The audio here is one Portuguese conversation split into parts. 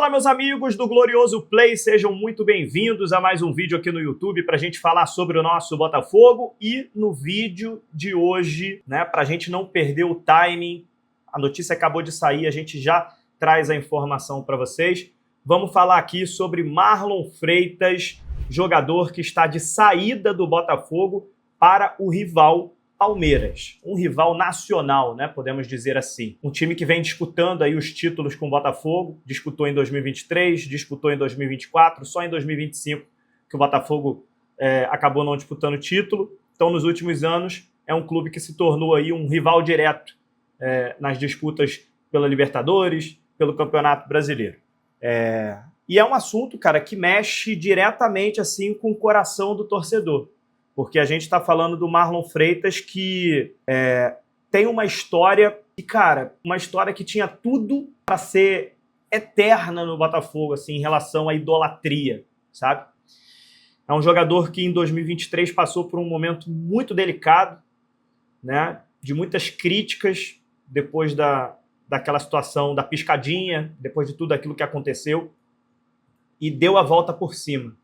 Fala, meus amigos do Glorioso Play, sejam muito bem-vindos a mais um vídeo aqui no YouTube para a gente falar sobre o nosso Botafogo. E no vídeo de hoje, né, para a gente não perder o timing, a notícia acabou de sair, a gente já traz a informação para vocês. Vamos falar aqui sobre Marlon Freitas, jogador que está de saída do Botafogo para o rival Palmeiras, um rival nacional, né, podemos dizer assim. Um time que vem disputando aí os títulos com o Botafogo, disputou em 2023, disputou em 2024, só em 2025 que o Botafogo acabou não disputando o título. Então, nos últimos anos, é um clube que se tornou aí um rival direto nas disputas pela Libertadores, pelo Campeonato Brasileiro. E é um assunto, cara, que mexe diretamente assim com o coração do torcedor. Porque a gente está falando do Marlon Freitas, que tem uma história, e cara, uma história que tinha tudo para ser eterna no Botafogo, assim, em relação à idolatria, sabe? É um jogador que em 2023 passou por um momento muito delicado, né? De muitas críticas, depois daquela situação da piscadinha, depois de tudo aquilo que aconteceu, e deu a volta por cima.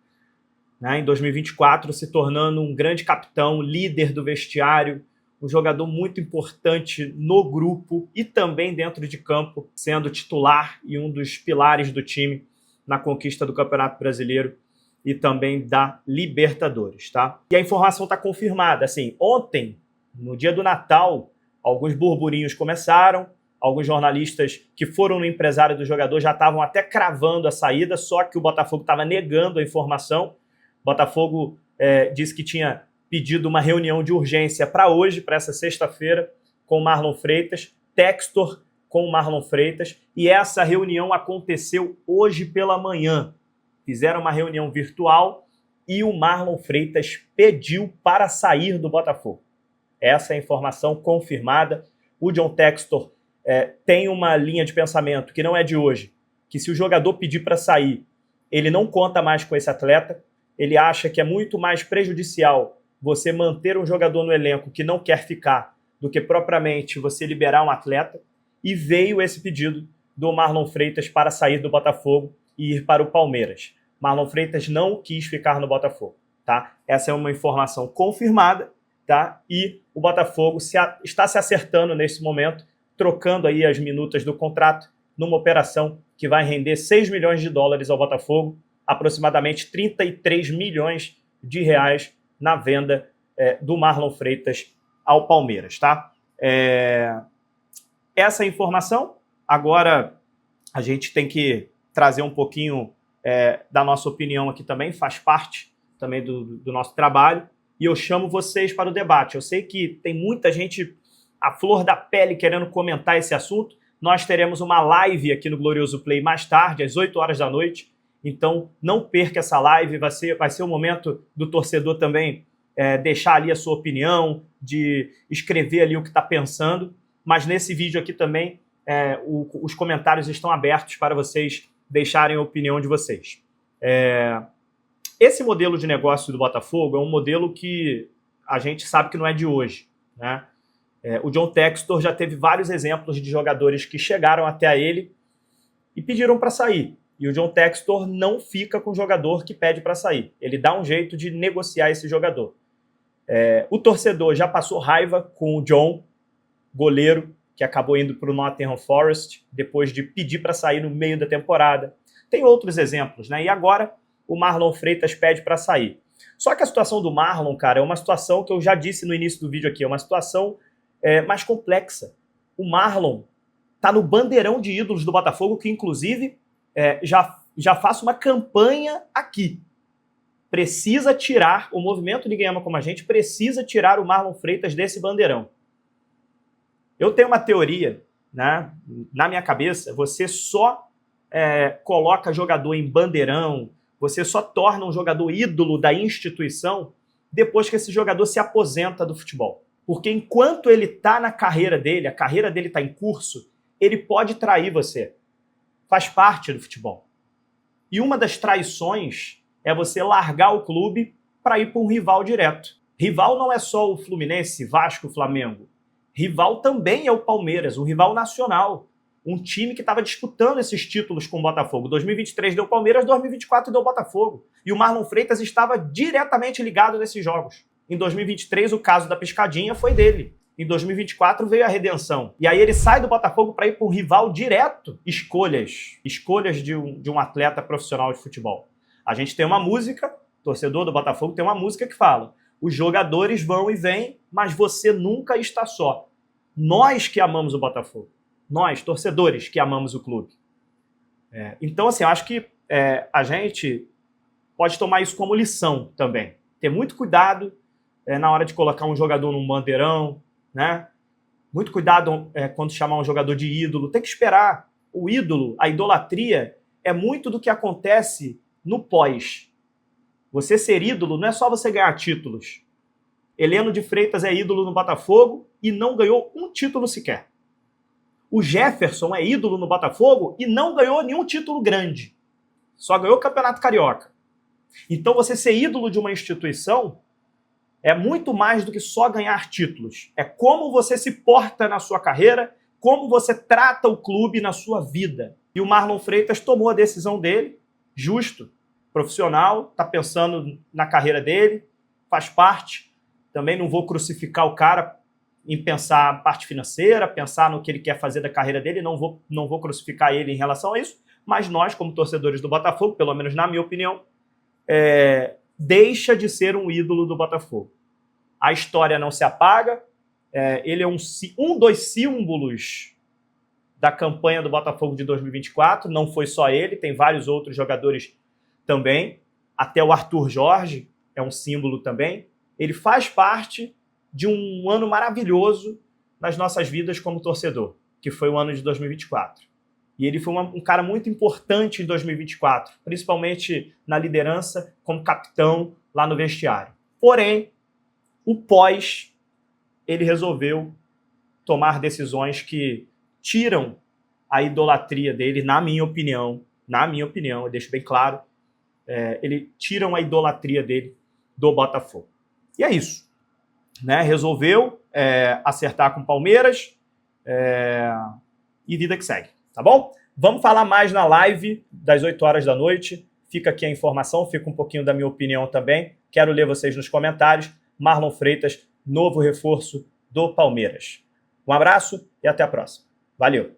Em 2024, se tornando um grande capitão, líder do vestiário, um jogador muito importante no grupo e também dentro de campo, sendo titular e um dos pilares do time na conquista do Campeonato Brasileiro e também da Libertadores, tá? E a informação está confirmada. Assim, ontem, no dia do Natal, alguns burburinhos começaram, alguns jornalistas que foram no empresário do jogador já estavam até cravando a saída, só que o Botafogo estava negando a informação. Botafogo disse que tinha pedido uma reunião de urgência para hoje, para essa sexta-feira, com o Marlon Freitas, Textor com o Marlon Freitas, e essa reunião aconteceu hoje pela manhã. Fizeram uma reunião virtual e o Marlon Freitas pediu para sair do Botafogo. Essa é a informação confirmada. O John Textor tem uma linha de pensamento que não é de hoje, que se o jogador pedir para sair, ele não conta mais com esse atleta. Ele acha que é muito mais prejudicial você manter um jogador no elenco que não quer ficar do que propriamente você liberar um atleta. E veio esse pedido do Marlon Freitas para sair do Botafogo e ir para o Palmeiras. Marlon Freitas não quis ficar no Botafogo, tá? Essa é uma informação confirmada, tá? E o Botafogo está se acertando nesse momento, trocando aí as minutas do contrato numa operação que vai render 6 milhões de dólares ao Botafogo, aproximadamente 33 milhões de reais na venda do Marlon Freitas ao Palmeiras, tá? Essa é a informação. Agora a gente tem que trazer um pouquinho da nossa opinião aqui também, faz parte também do nosso trabalho, e eu chamo vocês para o debate. Eu sei que tem muita gente à flor da pele querendo comentar esse assunto. Nós teremos uma live aqui no Glorioso Play mais tarde, às 8 horas da noite. Então, não perca essa live, vai ser o momento do torcedor também deixar ali a sua opinião, de escrever ali o que está pensando. Mas nesse vídeo aqui também, os comentários estão abertos para vocês deixarem a opinião de vocês. Esse modelo de negócio do Botafogo é um modelo que a gente sabe que não é de hoje, né? O John Textor já teve vários exemplos de jogadores que chegaram até ele e pediram para sair. E o John Textor não fica com o jogador que pede para sair. Ele dá um jeito de negociar esse jogador. O torcedor já passou raiva com o John, goleiro, que acabou indo para o Nottingham Forest, depois de pedir para sair no meio da temporada. Tem outros exemplos, né? E agora o Marlon Freitas pede para sair. Só que a situação do Marlon, cara, é uma situação que eu já disse no início do vídeo aqui, é uma situação mais complexa. O Marlon está no bandeirão de ídolos do Botafogo, que inclusive já faço uma campanha aqui. Precisa tirar, o movimento Ninguém Ama Como a Gente precisa tirar o Marlon Freitas desse bandeirão. Eu tenho uma teoria, né, na minha cabeça, você só coloca jogador em bandeirão, você só torna um jogador ídolo da instituição depois que esse jogador se aposenta do futebol. Porque enquanto ele está na carreira dele, a carreira dele está em curso, ele pode trair você. Faz parte do futebol. E uma das traições é você largar o clube para ir para um rival direto. Rival não é só o Fluminense, Vasco, Flamengo. Rival também é o Palmeiras, um rival nacional. um time que estava disputando esses títulos com o Botafogo. 2023 deu Palmeiras, 2024 deu Botafogo. E o Marlon Freitas estava diretamente ligado nesses jogos. Em 2023, o caso da piscadinha foi dele. Em 2024 veio a redenção. E aí ele sai do Botafogo para ir para um rival direto. Escolhas de um atleta profissional de futebol. A gente tem uma música, torcedor do Botafogo tem uma música que fala: os jogadores vão e vêm, mas você nunca está só. Nós que amamos o Botafogo. Nós, torcedores, que amamos o clube. Então, assim, eu acho que a gente pode tomar isso como lição também. Ter muito cuidado na hora de colocar um jogador num bandeirão, né? Muito cuidado quando chamar um jogador de ídolo. Tem que esperar. O ídolo, a idolatria, é muito do que acontece no pós. Você ser ídolo não é só você ganhar títulos. Heleno de Freitas é ídolo no Botafogo e não ganhou um título sequer. O Jefferson é ídolo no Botafogo e não ganhou nenhum título grande. Só ganhou o Campeonato Carioca. Então você ser ídolo de uma instituição é muito mais do que só ganhar títulos. É como você se porta na sua carreira, como você trata o clube na sua vida. E o Marlon Freitas tomou a decisão dele, justo, profissional, está pensando na carreira dele, faz parte. Também não vou crucificar o cara em pensar a parte financeira, pensar no que ele quer fazer da carreira dele, não vou crucificar ele em relação a isso, mas nós, como torcedores do Botafogo, pelo menos na minha opinião, deixa de ser um ídolo do Botafogo. A história não se apaga, ele é um dos símbolos da campanha do Botafogo de 2024, não foi só ele, tem vários outros jogadores também, até o Arthur Jorge é um símbolo também. Ele faz parte de um ano maravilhoso nas nossas vidas como torcedor, que foi o ano de 2024. E ele foi um cara muito importante em 2024, principalmente na liderança, como capitão lá no vestiário. Porém, o pós, ele resolveu tomar decisões que tiram a idolatria dele, na minha opinião, eu deixo bem claro, ele tiram a idolatria dele do Botafogo. E é isso. Né? Resolveu acertar com o Palmeiras e vida que segue, tá bom? Vamos falar mais na live das 8 horas da noite. Fica aqui a informação, fica um pouquinho da minha opinião também. Quero ler vocês nos comentários. Marlon Freitas, novo reforço do Palmeiras. Um abraço e até a próxima. Valeu!